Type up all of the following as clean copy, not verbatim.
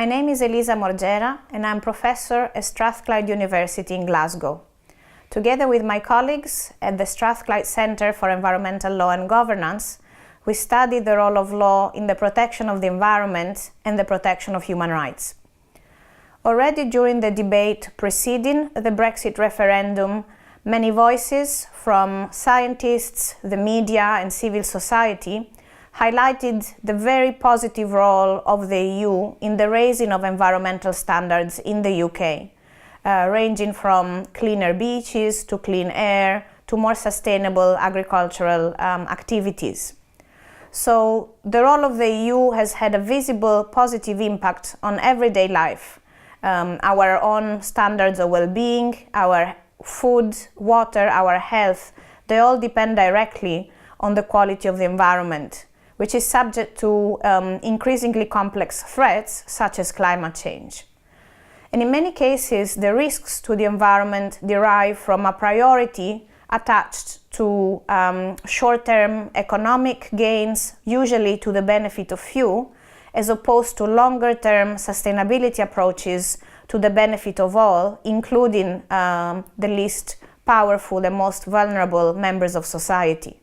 My name is Elisa Morgera and I'm professor at Strathclyde University in Glasgow. Together with my colleagues at the Strathclyde Centre for Environmental Law and Governance, we study the role of law in the protection of the environment and the protection of human rights. Already during the debate preceding the Brexit referendum, many voices from scientists, the media and civil society highlighted the very positive role of the EU in the raising of environmental standards in the UK, ranging from cleaner beaches to clean air to more sustainable agricultural activities. So the role of the EU has had a visible positive impact on everyday life. Our own standards of well-being, our food, water, our health, they all depend directly on the quality of the environment, which is subject to increasingly complex threats such as climate change. And in many cases, the risks to the environment derive from a priority attached to short-term economic gains, usually to the benefit of few, as opposed to longer-term sustainability approaches to the benefit of all, including the least powerful and most vulnerable members of society.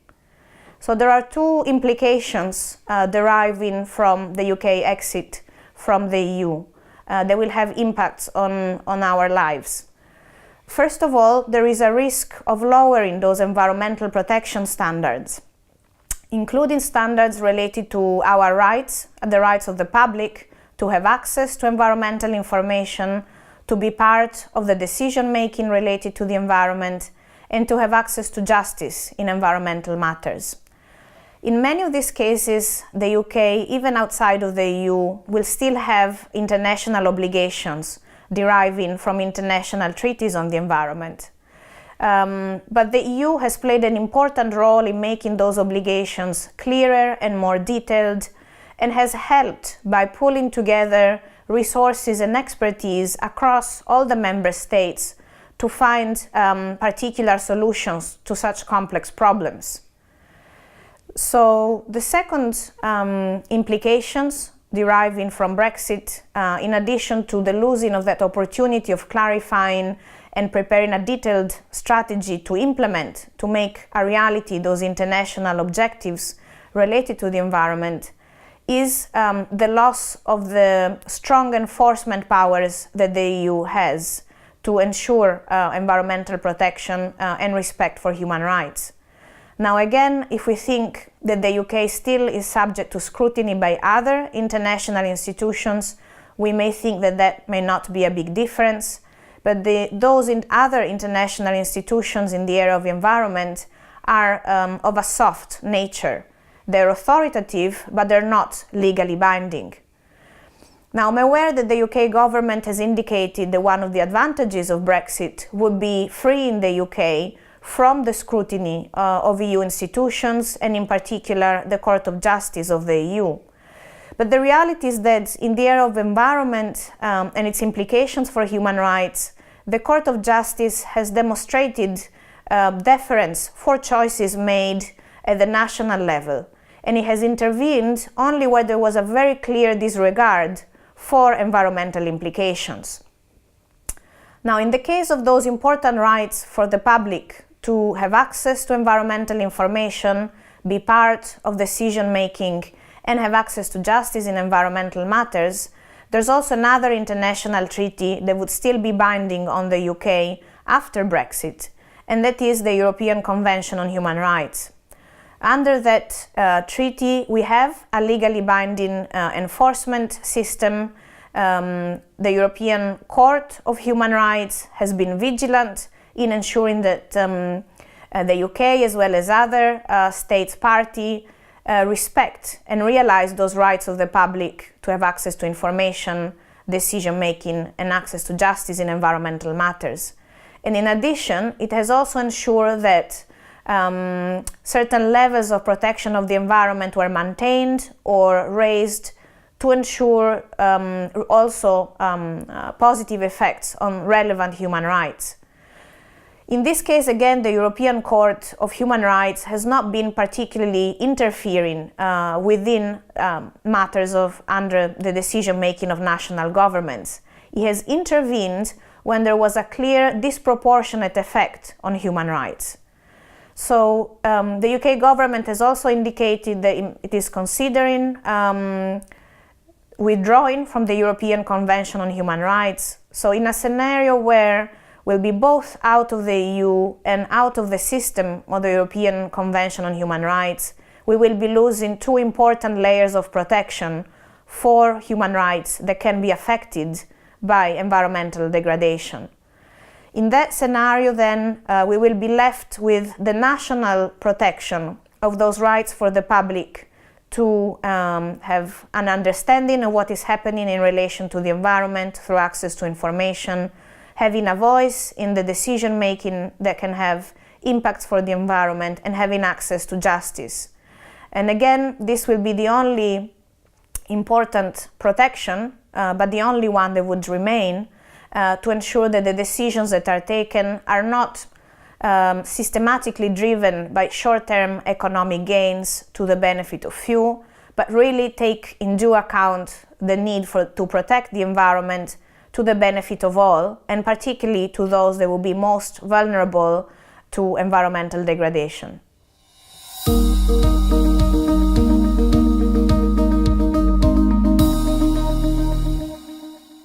So there are two implications deriving from the UK exit from the EU that will have impacts on our lives. First of all, there is a risk of lowering those environmental protection standards, including standards related to our rights, the rights of the public to have access to environmental information, to be part of the decision-making related to the environment, and to have access to justice in environmental matters. In many of these cases, the UK, even outside of the EU, will still have international obligations deriving from international treaties on the environment. But the EU has played an important role in making those obligations clearer and more detailed, and has helped by pulling together resources and expertise across all the member states to find particular solutions to such complex problems. So the second implications deriving from Brexit, in addition to the losing of that opportunity of clarifying and preparing a detailed strategy to implement, to make a reality those international objectives related to the environment, is the loss of the strong enforcement powers that the EU has to ensure environmental protection and respect for human rights. Now again, if we think that the UK still is subject to scrutiny by other international institutions, we may think that that may not be a big difference, but those in other international institutions in the area of environment are of a soft nature. They're authoritative, but they're not legally binding. Now, I'm aware that the UK government has indicated that one of the advantages of Brexit would be freeing the UK from the scrutiny of EU institutions, and in particular the Court of Justice of the EU. But the reality is that in the area of environment and its implications for human rights, the Court of Justice has demonstrated deference for choices made at the national level, and it has intervened only where there was a very clear disregard for environmental implications. Now, in the case of those important rights for the public to have access to environmental information, be part of decision-making, and have access to justice in environmental matters, there's also another international treaty that would still be binding on the UK after Brexit, and that is the European Convention on Human Rights. Under that treaty, we have a legally binding enforcement system. The European Court of Human Rights has been vigilant in ensuring that the UK, as well as other states party, respect and realize those rights of the public to have access to information, decision-making, and access to justice in environmental matters. And in addition, it has also ensured that certain levels of protection of the environment were maintained or raised to ensure also positive effects on relevant human rights. In this case, again, the European Court of Human Rights has not been particularly interfering within matters under the decision-making of national governments. It has intervened when there was a clear disproportionate effect on human rights. So the UK government has also indicated that it is considering withdrawing from the European Convention on Human Rights. So in a scenario where we'll be both out of the EU and out of the system of the European Convention on Human Rights, we will be losing two important layers of protection for human rights that can be affected by environmental degradation. In that scenario, then, we will be left with the national protection of those rights for the public to have an understanding of what is happening in relation to the environment through access to information, having a voice in the decision-making that can have impacts for the environment, and having access to justice. And again, this will be the only important protection, but the only one that would remain to ensure that the decisions that are taken are not systematically driven by short-term economic gains to the benefit of few, but really take into account the need to protect the environment to the benefit of all, and particularly to those that will be most vulnerable to environmental degradation.